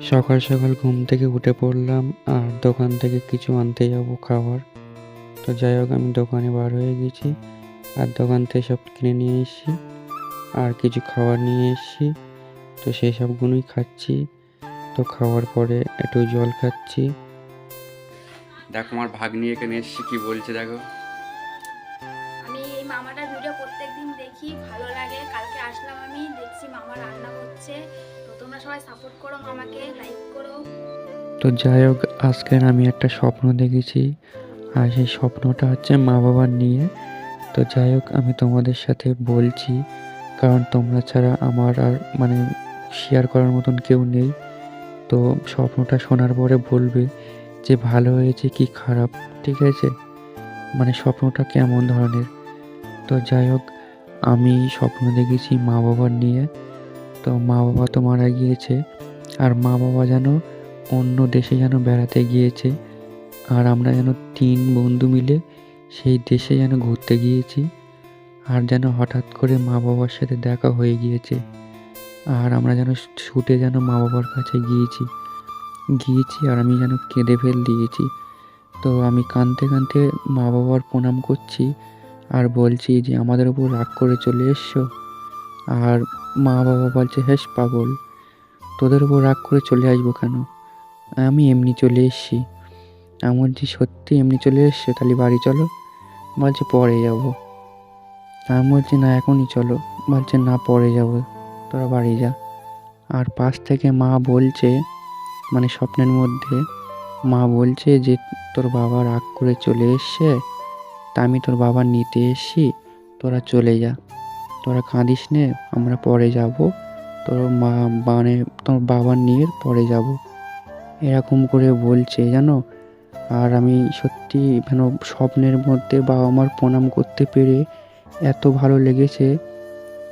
সকাল সকাল ঘুম থেকে উঠে পড়লাম আর দোকান থেকে কিছু আনতে যাব খাবার। তো যাই হোক আমি দোকানে বার হয়ে গেছি আর দোকান থেকে সব কিনে নিয়ে এসেছি আর কিছু খাবার নিয়ে এসেছি। তো সেই সবগুলোই খাচ্ছি। তো খাওয়ার পরে একটু জল খাচ্ছি। দেখো আমার ভাগ্নি এখানে এসেছি, কি বলছে দেখো। আমি এই মামাটার ভিডিও প্রত্যেকদিন দেখি, ভালো লাগে। কালকে আসলাম, আমি দেখছি মামা রান্না করছে। তো তোমরা সবাই সাপোর্ট করো, মামাকে লাইক করো। তো যাই হোক আজকের আমি একটা স্বপ্ন দেখেছি আর সেই স্বপ্নটা হচ্ছে মা বাবার নিয়ে। তো যাই হোক আমি তোমাদের সাথে বলছি, কারণ তোমরা ছাড়া আমার আর মানে শেয়ার করার মতন কেউ নেই। তো স্বপ্নটা শোনার পরে বলবে যে ভালো হয়েছে কি খারাপ, ঠিক আছে, মানে স্বপ্নটা কেমন ধরনের। তো যাই হোক আমি স্বপ্ন দেখেছি মা বাবার নিয়ে। তো মা বাবা তো মারা গিয়েছে আর মা বাবা যেন অন্য দেশে যেন বেড়াতে গিয়েছে আর আমরা যেন 3 বন্ধু মিলে সেই দেশে যেন ঘুরতে গিয়েছি। আর যেন হঠাৎ করে মা বাবার সাথে দেখা হয়ে গিয়েছে আর আমরা যেন ছুটে যেন মা বাবার কাছে গিয়েছি আর আমি যেন কেঁদে ফেল দিয়েছি। তো আমি কাঁদতে কাঁদতে মা বাবার প্রণাম করছি আর বলছি যে আমাদের উপর রাগ করে চলে এসছো। আর মা বাবা বলছে হেস পাগল, তোদের উপর রাগ করে চলে আসবো কেন, আমি এমনি চলে এসছি। আমি বলছি সত্যি এমনি চলে এসছো, তাহলে বাড়ি চলো। বলছে পরে যাবো। আমি বলছি না এখনই চলো। বলছে না পরে যাবো, তোরা বাড়ি যা। আর পাশ থেকে মা বলছে, মানে স্বপ্নের মধ্যে মা বলছে যে তোর বাবা রাগ করে চলে এসছে, তা আমি তোর বাবা নিতে এসছি, তোরা চলে যা, তোরা কাঁদিস নে, আমরা পরে যাব, তোর মা মানে তোর বাবা নিয়ে পরে যাব, এরকম করে বলছে জানো। আর আমি সত্যি যেন স্বপ্নের মধ্যে বাবা মার প্রণাম করতে পেরে এত ভালো লেগেছে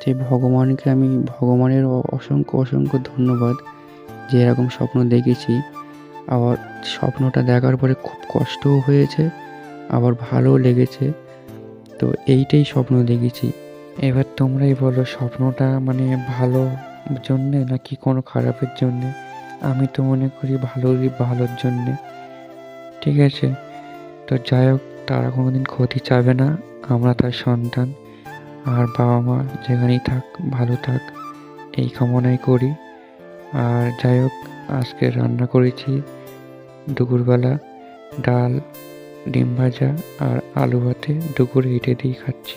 যে ভগবানকে আমি ভগবানের অসংখ্য অসংখ্য ধন্যবাদ যে এরকম স্বপ্ন দেখেছি। আবার স্বপ্নটা দেখার পরে খুব কষ্টও হয়েছে, আবার ভালোও লেগেছে। তো এইটাই স্বপ্ন দেখেছি। এবার তোমরাই বলো স্বপ্নটা মানে ভালো জন্যে নাকি কোনো খারাপের জন্যে। আমি তো মনে করি ভালোর জন্যে, ঠিক আছে। তো যাই হোক তারা কোনোদিন ক্ষতি চাবে না, আমরা তার সন্তান। আর বাবা মা যেখানেই থাক ভালো থাক এই কামনাই করি। আর যাই হোক আজকে রান্না করেছি দুপুরবেলা ডাল, ডিম ভাজা আর আলু ভাতে, দুপুরে এটা দিয়েই খাচ্ছি।